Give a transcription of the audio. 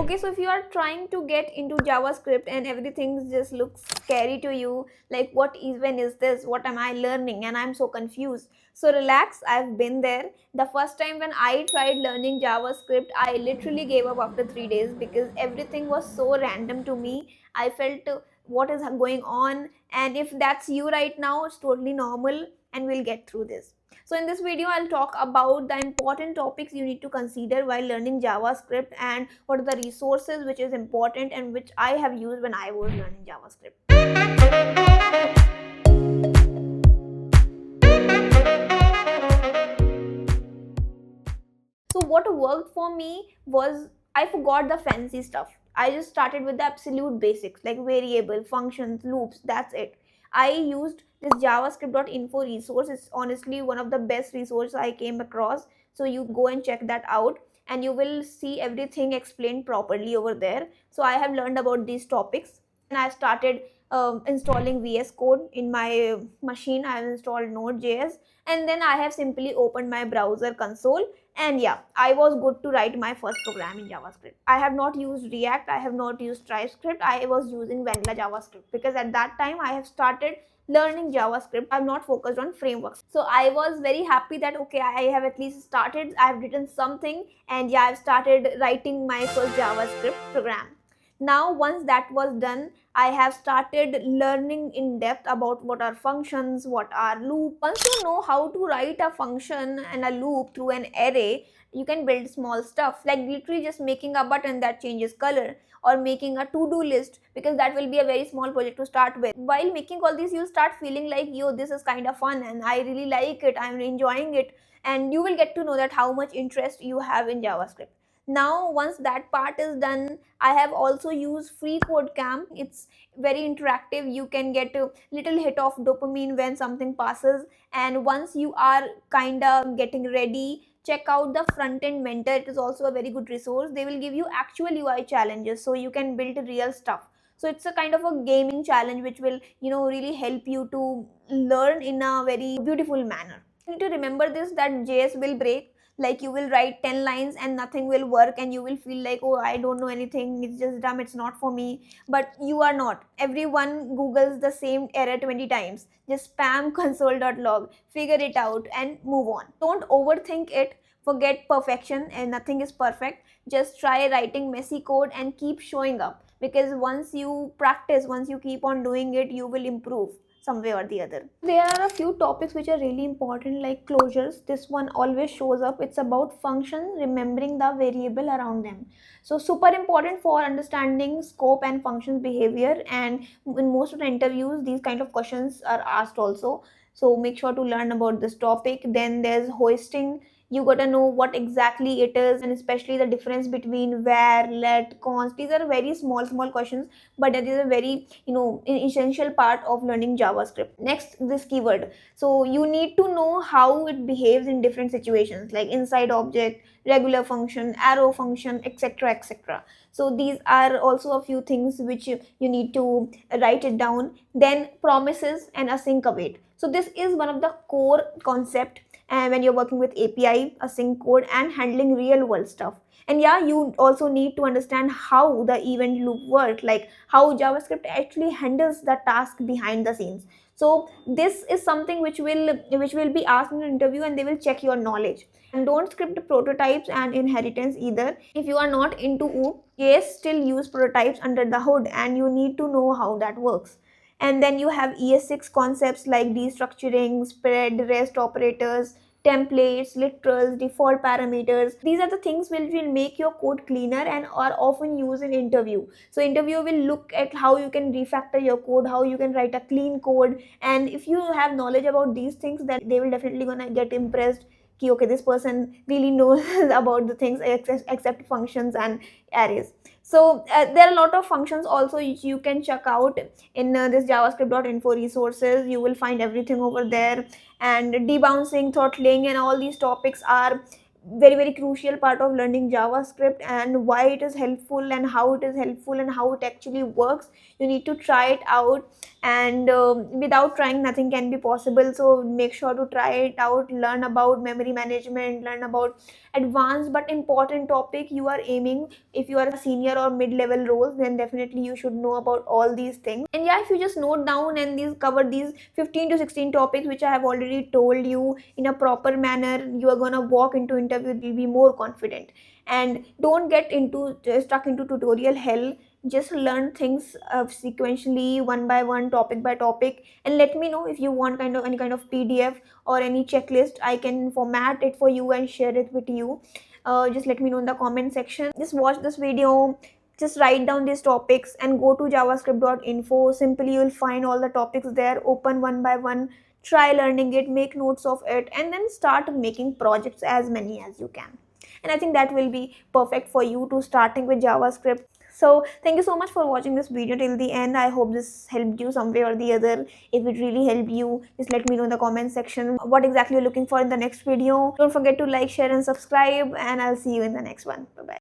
Okay, so if you are trying to get into JavaScript and everything just looks scary to you, like what even is this? What am I learning? And I'm so confused. So relax, I've been there. The first time when I tried learning JavaScript, I literally gave up after 3 days because everything was so random to me. I felt what is going on, and if that's you right now, it's totally normal, and we'll get through this. So in this video, I'll talk about the important topics you need to consider while learning JavaScript and what are the resources which is important and which I have used when I was learning JavaScript. So what worked for me was I forgot the fancy stuff. I just started with the absolute basics like variable, functions, loops, that's it. I used this javascript.info resource. It's honestly one of the best resources I came across. So you go and check that out and you will see everything explained properly over there. So I have learned about these topics and I started installing VS Code in my machine. I have installed Node.js and then I have simply opened my browser console, and yeah, I was good to write my first program in JavaScript. I have not used React, I have not used TypeScript, I was using vanilla JavaScript because at that time I have started learning JavaScript. I'm not focused on frameworks. So I was very happy that okay, I have at least started, I have written something, and yeah, I've started writing my first JavaScript program. Now once that was done, I have started learning in depth about what are functions, what are loops. Once you know how to write a function and a loop through an array, you can build small stuff like literally just making a button that changes color or making a to-do list, because that will be a very small project to start with. While making all these, you start feeling like, yo, this is kind of fun and I really like it, I'm enjoying it, and you will get to know that how much interest you have in JavaScript. Now once that part is done, I have also used free code camp. It's very interactive. You can get a little hit of dopamine when something passes, and once you are kind of getting ready, check out the Frontend mentor. It is also a very good resource. They will give you actual UI challenges so you can build real stuff. So it's a kind of a gaming challenge which will really help you to learn in a very beautiful manner. You need to remember this, that JS will break. Like you will write 10 lines and nothing will work and you will feel like, oh, I don't know anything, it's just dumb, it's not for me. But you are not. Everyone googles the same error 20 times. Just spam console.log, figure it out and move on. Don't overthink it. Forget perfection, and nothing is perfect. Just try writing messy code and keep showing up, because once you practice, once you keep on doing it, you will improve some way or the other. There are a few topics which are really important, like closures. This one always shows up. It's about functions, remembering the variable around them. So super important for understanding scope and functions behavior, and in most of the interviews these kind of questions are asked also. So make sure to learn about this topic. Then there's hoisting. You got to know what exactly it is, and especially the difference between where, let, const. These are very small questions, but that is a very essential part of learning JavaScript. Next, this keyword. So you need to know how it behaves in different situations, like inside object, regular function, arrow function, etc, etc. So these are also a few things which you need to write it down. Then promises and async await. So this is one of the core concept, and when you're working with API, async code, and handling real world stuff. And yeah, you also need to understand how the event loop works, like how JavaScript actually handles the task behind the scenes. So this is something which will be asked in an interview, and they will check your knowledge. And don't script prototypes and inheritance either. If you are not into OOP, yes, still use prototypes under the hood, and you need to know how that works. And then you have ES6 concepts like destructuring, spread, rest operators, templates, literals, default parameters. These are the things which will make your code cleaner and are often used in interview. So interview will look at how you can refactor your code, how you can write a clean code, and if you have knowledge about these things, then they will definitely gonna get impressed. Okay, this person really knows about the things except functions and arrays. So there are a lot of functions also which you can check out in this javascript.info resources. You will find everything over there, and debouncing, throttling, and all these topics are very crucial part of learning JavaScript, and why it is helpful and how it is helpful and how it actually works. You need to try it out, and without trying nothing can be possible. So make sure to try it out, learn about memory management, learn about advanced but important topic you are aiming. If you are a senior or mid-level roles, then definitely you should know about all these things. And yeah, if you just note down and these cover these 15 to 16 topics which I have already told you in a proper manner, you are gonna walk into interview, you'll be more confident. And don't get into stuck into tutorial hell. Just learn things sequentially, one by one, topic by topic. And let me know if you want kind of any kind of PDF or any checklist. I can format it for you and share it with you. Just let me know in the comment section. Just watch this video, just write down these topics and go to javascript.info. Simply you'll find all the topics there, open one by one, try learning it, make notes of it, and then start making projects, as many as you can. And I think that will be perfect for you to starting with JavaScript. So thank you so much for watching this video till the end. I hope this helped you some way or the other. If it really helped you, just let me know in the comment section what exactly you're looking for in the next video. Don't forget to like, share and subscribe, and I'll see you in the next one. Bye bye.